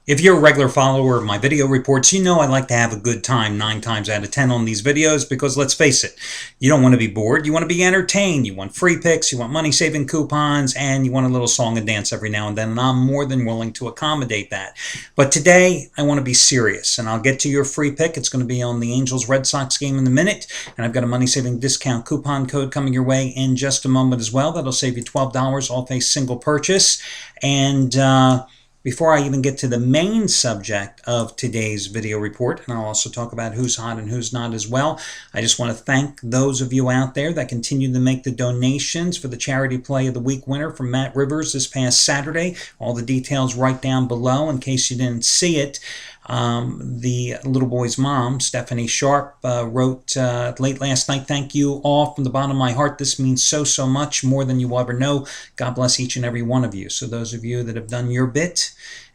If you're a regular follower of my video reports, you know I like to have a good time 9 times out of 10 on these videos because let's face it, you don't want to be bored, you want to be entertained, you want free picks, you want money-saving coupons, and you want a little song and dance every now and then, and I'm more than willing to accommodate that. But today, I want to be serious, and I'll get to your free pick. It's going to be on the Angels-Red Sox game in a minute, and I've got a money-saving discount coupon code coming your way in just a moment as well. That'll save you $12 off a single purchase, and before I even get to the main subject of today's video report, and I'll also talk about who's hot and who's not as well, I just want to thank those of you out there that continue to make the donations for the Charity Play of the Week winner from Matt Rivers this past Saturday. All the details right down below in case you didn't see it. The little boy's mom, Stephanie Sharp, wrote late last night, "Thank you all from the bottom of my heart. This means so much, more than you will ever know. God bless each and every one of you." So those of you that have done your bit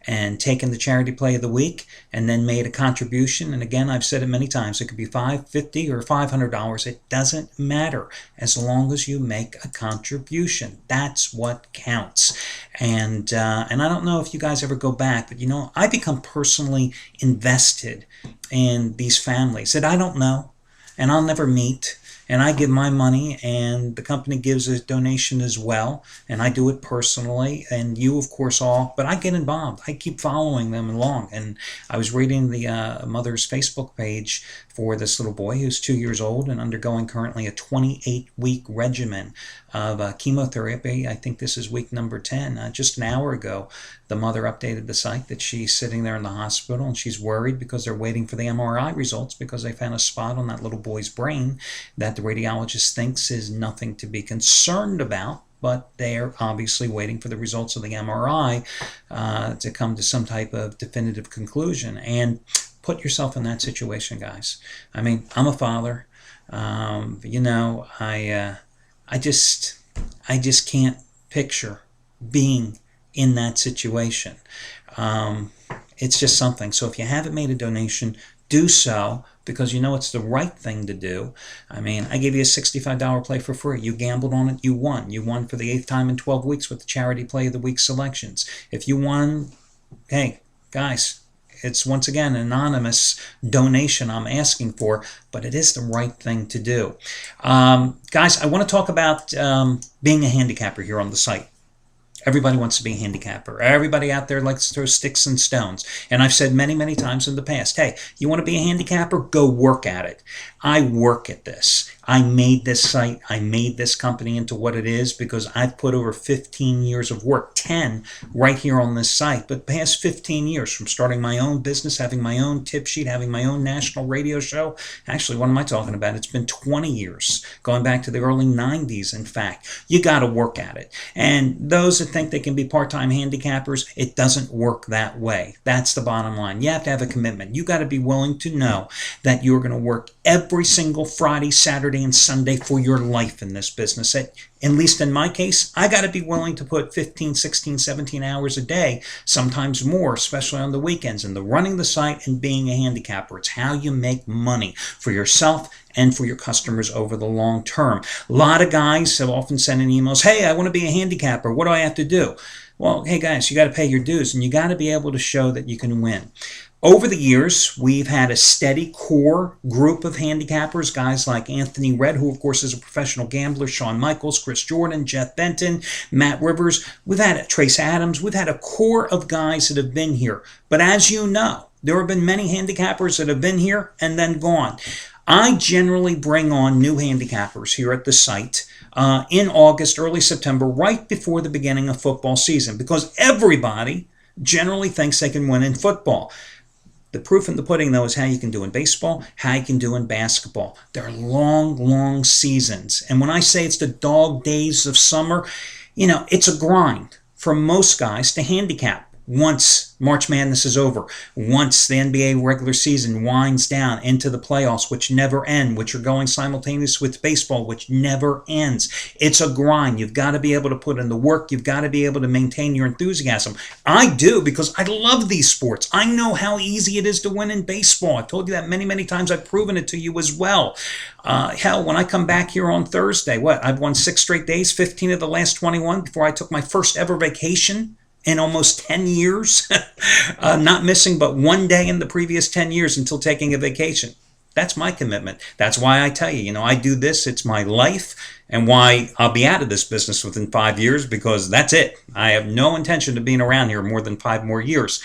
and taken the Charity Play of the Week and then made a contribution, and again, I've said it many times, it could be $5, $50, or $500. It doesn't matter as long as you make a contribution. That's what counts. And I don't know if you guys ever go back, but you know, I become personally invested in these families that I don't know and I'll never meet. And I give my money, and the company gives a donation as well, and I do it personally, and you, of course, all, but I get involved. I keep following them along, and I was reading the mother's Facebook page for this little boy who's 2 years old and undergoing currently a 28-week regimen of chemotherapy. I think this is week number 10. Just an hour ago, the mother updated the site that she's sitting there in the hospital, and she's worried because they're waiting for the MRI results because they found a spot on that little boy's brain that the radiologist thinks is nothing to be concerned about, but they're obviously waiting for the results of the MRI to come to some type of definitive conclusion. And put yourself in that situation, guys. I mean, I'm a father. You know, I just can't picture being in that situation. It's just something. So if you haven't made a donation, do so, because you know it's the right thing to do. I mean, I gave you a $65 play for free. You gambled on it, you won. You won for the 8th time in 12 weeks with the Charity Play of the Week selections. If you won, hey, guys, it's once again an anonymous donation I'm asking for, but it is the right thing to do. Guys, I want to talk about being a handicapper here on the site. Everybody wants to be a handicapper. Everybody out there likes to throw sticks and stones. And I've said many times in the past, hey, you want to be a handicapper? Go work at it. I work at this. I made this site. I made this company into what it is because I've put over 15 years of work, 10 right here on this site, but past 15 years from starting my own business, having my own tip sheet, having my own national radio show. Actually, what am I talking about? It's been 20 years, going back to the early 90s, in fact. You got to work at it. And those that think they can be part-time handicappers, it doesn't work that way. That's the bottom line. You have to have a commitment. You got to be willing to know that you're going to work every single Friday, Saturday, and Sunday for your life in this business. At least in my case, I got to be willing to put 15, 16, 17 hours a day, sometimes more, especially on the weekends, into running the site and being a handicapper. It's how you make money for yourself and for your customers over the long term. A lot of guys have often sent in emails, hey, I want to be a handicapper. What do I have to do? Well, hey guys, you got to pay your dues, and you got to be able to show that you can win. Over the years, we've had a steady core group of handicappers, guys like Anthony Red, who of course is a professional gambler, Shawn Michaels, Chris Jordan, Jeff Benton, Matt Rivers. We've had Trace Adams. We've had a core of guys that have been here. But as you know, there have been many handicappers that have been here and then gone. I generally bring on new handicappers here at the site in August, early September, right before the beginning of football season, because everybody generally thinks they can win in football. The proof in the pudding, though, is how you can do in baseball, how you can do in basketball. There are long seasons. And when I say it's the dog days of summer, you know, it's a grind for most guys to handicap. Once March Madness is over, once the NBA regular season winds down into the playoffs, which never end, which are going simultaneous with baseball, which never ends. It's a grind. You've got to be able to put in the work. You've got to be able to maintain your enthusiasm. I do, because I love these sports. I know how easy it is to win in baseball. I've told you that many times. I've proven it to you as well. Hell, when I come back here on Thursday, I've won 6 straight days, 15 of the last 21 before I took my first ever vacation in almost 10 years, not missing but one day in the previous 10 years until taking a vacation. That's my commitment. That's why I tell you, I do this. It's my life, and why I'll be out of this business within 5 years, because that's it. I have no intention of being around here more than 5 more years.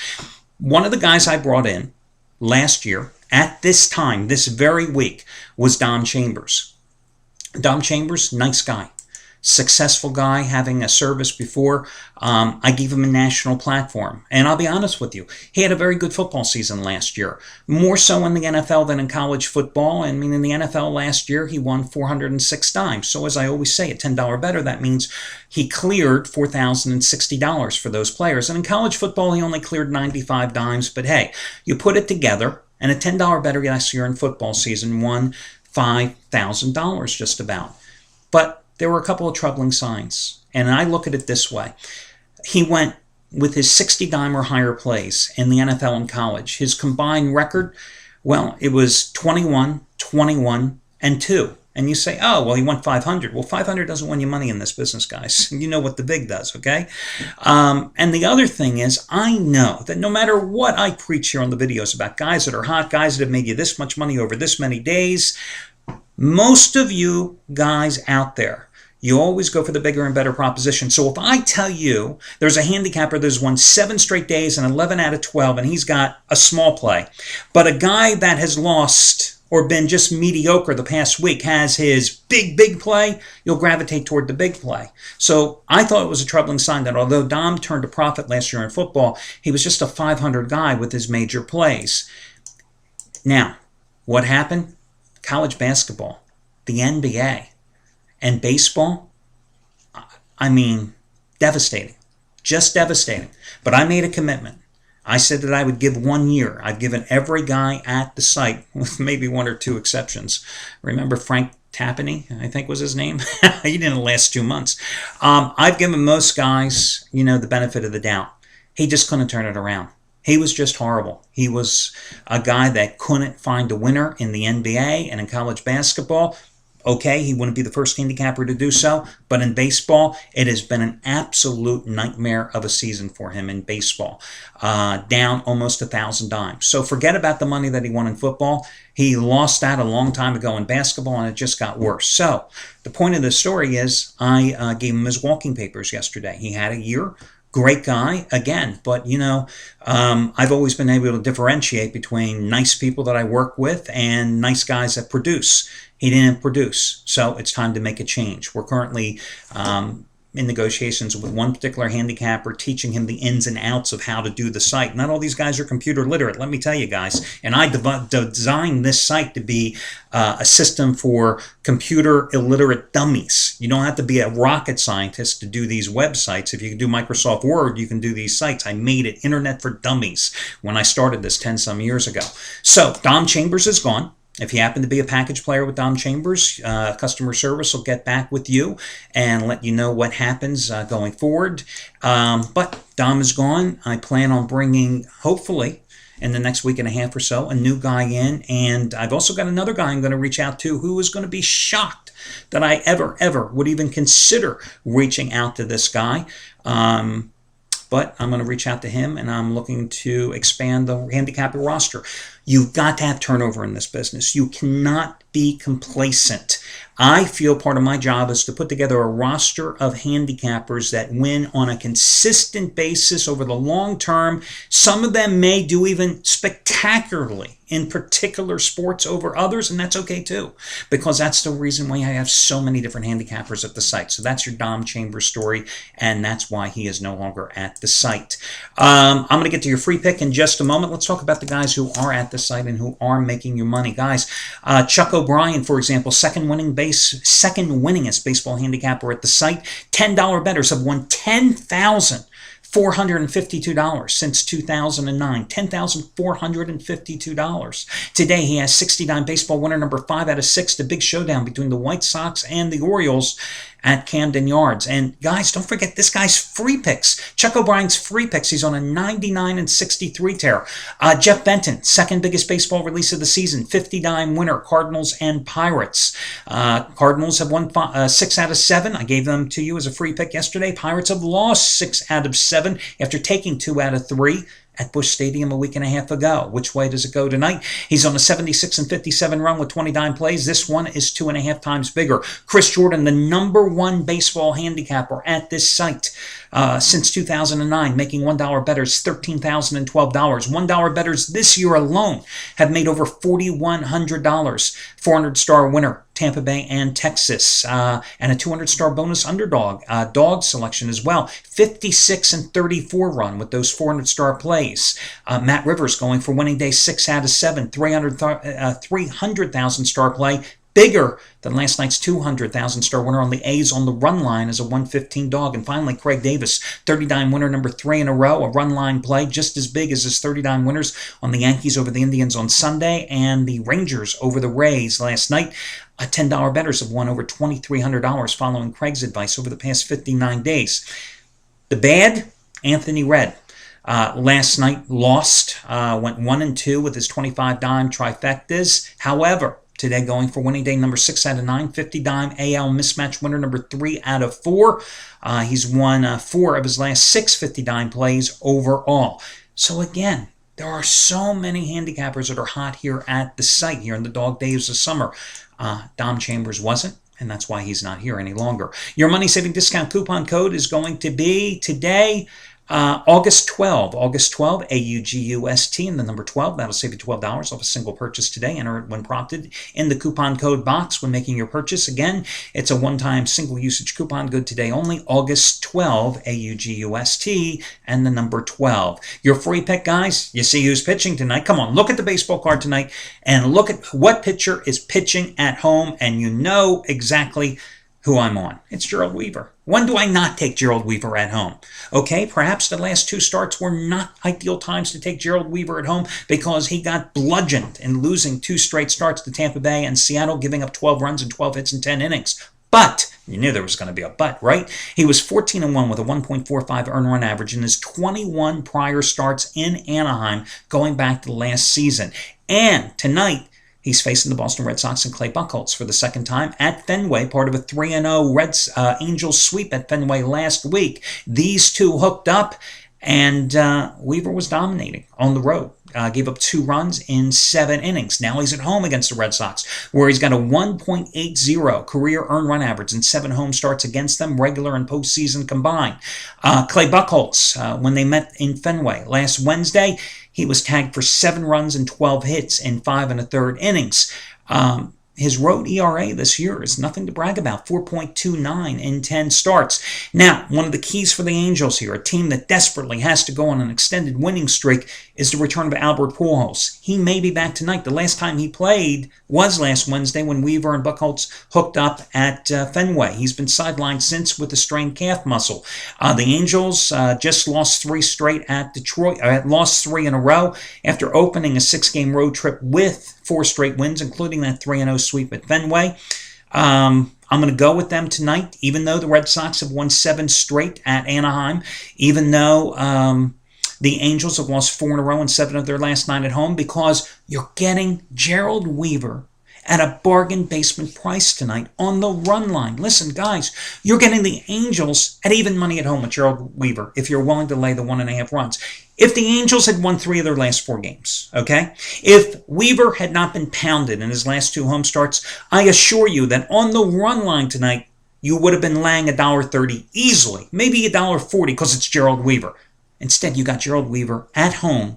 One of the guys I brought in last year at this time, this very week, was Dom Chambers. Dom Chambers, nice guy. Successful guy, having a service before. I gave him a national platform. And I'll be honest with you, he had a very good football season last year. More so in the NFL than in college football. I mean, in the NFL last year, he won 406 dimes. So as I always say, a $10 better, that means he cleared $4,060 for those players. And in college football, he only cleared 95 dimes. But hey, you put it together, and a $10 better last year in football season won $5,000 just about. But there were a couple of troubling signs, and I look at it this way. He went with his 60 dime or higher plays in the NFL and college. His combined record, well, it was 21, 21, and 2. And you say, oh, well, he won 500. Well, 500 doesn't win you money in this business, guys. You know what the big does, okay? And the other thing is, I know that no matter what I preach here on the videos about guys that are hot, guys that have made you this much money over this many days, most of you guys out there, you always go for the bigger and better proposition. So if I tell you there's a handicapper that's won 7 straight days and 11 out of 12, and he's got a small play, but a guy that has lost or been just mediocre the past week has his big play, you'll gravitate toward the big play. So I thought it was a troubling sign that although Dom turned a profit last year in football, he was just a 500 guy with his major plays. Now, what happened? College basketball, the NBA, and baseball, I mean, devastating. Just devastating. But I made a commitment. I said that I would give 1 year. I've given every guy at the site, with maybe 1 or 2 exceptions. Remember Frank Tapani, I think was his name? He didn't last 2 months. I've given most guys, the benefit of the doubt. He just couldn't turn it around. He was just horrible. He was a guy that couldn't find a winner in the NBA and in college basketball. Okay, he wouldn't be the first handicapper to do so, but in baseball, it has been an absolute nightmare of a season for him in baseball. Down almost 1,000 dimes. So forget about the money that he won in football. He lost that a long time ago in basketball, and it just got worse. So the point of the story is I gave him his walking papers yesterday. He had a year. Great guy, again, but I've always been able to differentiate between nice people that I work with and nice guys that produce. He didn't produce, so it's time to make a change. We're currently in negotiations with one particular handicapper, teaching him the ins and outs of how to do the site. Not all these guys are computer literate, let me tell you guys. And I designed this site to be a system for computer illiterate dummies. You don't have to be a rocket scientist to do these websites. If you can do Microsoft Word, you can do these sites. I made it Internet for Dummies when I started this 10-some years ago. So Dom Chambers is gone. If you happen to be a package player with Dom Chambers, customer service will get back with you and let you know what happens going forward. But Dom is gone. I plan on bringing, hopefully, in the next week and a half or so, a new guy in. And I've also got another guy I'm going to reach out to who is going to be shocked that I ever would even consider reaching out to this guy. But I'm going to reach out to him, and I'm looking to expand the handicapper roster. You've got to have turnover in this business. You cannot be complacent. I feel part of my job is to put together a roster of handicappers that win on a consistent basis over the long term. Some of them may do even spectacularly in particular sports over others, and that's okay too, because that's the reason why I have so many different handicappers at the site. So that's your Dom Chambers story, and that's why he is no longer at the site. I'm going to get to your free pick in just a moment. Let's talk about the guys who are at the site and who are making your money. Guys, Chuck O'Brien, for example, second winningest baseball handicapper at the site. $10 bettors have won $10,452 since 2009. $10,452. Today he has 60 dime baseball winner number 5 out of 6, the big showdown between the White Sox and the Orioles. at Camden Yards. And guys, don't forget this guy's free picks. Chuck O'Brien's free picks. He's on a 99 and 63 tear. Jeff Benton, second biggest baseball release of the season, 50-dime winner, Cardinals and Pirates. Cardinals have won 6 out of 7. I gave them to you as a free pick yesterday. Pirates have lost 6 out of 7 after taking 2 out of 3 at Busch Stadium a week and a half ago. Which way does it go tonight? He's on a 76 and 57 run with 20 dime plays. This one is 2.5 times bigger. Chris Jordan, the #1 baseball handicapper at this site since 2009, making $1 bettors $13,012. $1 bettors this year alone have made over $4,100. 400-star winner, Tampa Bay and Texas, and a 200-star bonus underdog dog selection as well. 56 and 34 run with those 400-star plays. Matt Rivers going for winning day 6 out of 7, 300,000 star play. Bigger than last night's 200,000 star winner on the A's on the run line as a 115 dog. And finally, Craig Davis, 30-dime winner number 3 in a row, a run line play just as big as his 30-dime winners on the Yankees over the Indians on Sunday and the Rangers over the Rays last night. $10 bettors have won over $2,300 following Craig's advice over the past 59 days. The bad, Anthony Red. Last night lost, went 1-2 with his 25-dime trifectas. However, today going for winning day number 6 out of 9, 50-dime AL mismatch winner number 3 out of 4. He's won 4 of his last 6 50-dime plays overall. So again, there are so many handicappers that are hot here at the site here in the dog days of summer. Dom Chambers wasn't, and that's why he's not here any longer. Your money-saving discount coupon code is going to be today, August 12, AUGUST, and the number 12. That'll save you $12 off a single purchase today. Enter it when prompted in the coupon code box when making your purchase. Again, it's a one-time single usage coupon, good today only, August 12, AUGUST, and the number 12. Your free pick, guys, you see who's pitching tonight. Come on, look at the baseball card tonight and look at what pitcher is pitching at home, and you know exactly who I'm on. It's Gerald Weaver. When do I not take Gerald Weaver at home? Okay, perhaps the last 2 starts were not ideal times to take Gerald Weaver at home because he got bludgeoned in losing 2 straight starts to Tampa Bay and Seattle, giving up 12 runs and 12 hits in 10 innings. But, you knew there was going to be a but, right? He was 14-1 with a 1.45 earned run average in his 21 prior starts in Anaheim going back to the last season. And tonight, he's facing the Boston Red Sox and Clay Buchholz for the second time at Fenway, part of a 3-0 Angels sweep at Fenway last week. These two hooked up, and Weaver was dominating on the road. Gave up 2 runs in 7 innings. Now he's at home against the Red Sox, where he's got a 1.80 career earned run average in 7 home starts against them, regular and postseason combined. Clay Buchholz, when they met in Fenway last Wednesday, he was tagged for 7 runs and 12 hits in 5 1/3 innings. His road ERA this year is nothing to brag about, 4.29 in 10 starts. Now, one of the keys for the Angels here, a team that desperately has to go on an extended winning streak, is the return of Albert Pujols. He may be back tonight. The last time he played was last Wednesday when Weaver and Buchholz hooked up at Fenway. He's been sidelined since with a strained calf muscle. The Angels just lost 3 straight at Detroit, lost 3 in a row after opening a 6-game road trip with 4 straight wins, including that 3-0 sweep at Fenway. I'm going to go with them tonight, even though the Red Sox have won 7 straight at Anaheim, even though the Angels have lost 4 in a row and 7 of their last 9 at home, because you're getting Gerald Weaver at a bargain basement price tonight on the run line. Listen, guys, you're getting the Angels at even money at home with Gerald Weaver if you're willing to lay the 1.5 runs. If the Angels had won 3 of their last 4 games, okay? If Weaver had not been pounded in his last 2 home starts, I assure you that on the run line tonight, you would have been laying $1.30 easily, maybe $1.40 because it's Gerald Weaver. Instead, you got Gerald Weaver at home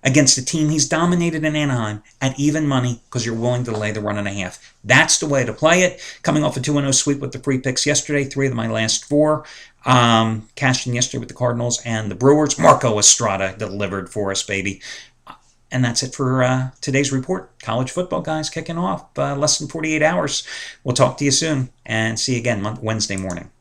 against a team he's dominated in Anaheim at even money because you're willing to lay the 1.5. That's the way to play it. Coming off a 2-0 sweep with the free picks yesterday, 3 of my last 4. Cashed in yesterday with the Cardinals and the Brewers. Marco Estrada delivered for us, baby. And that's it for today's report. College football, guys, kicking off less than 48 hours. We'll talk to you soon and see you again Wednesday morning.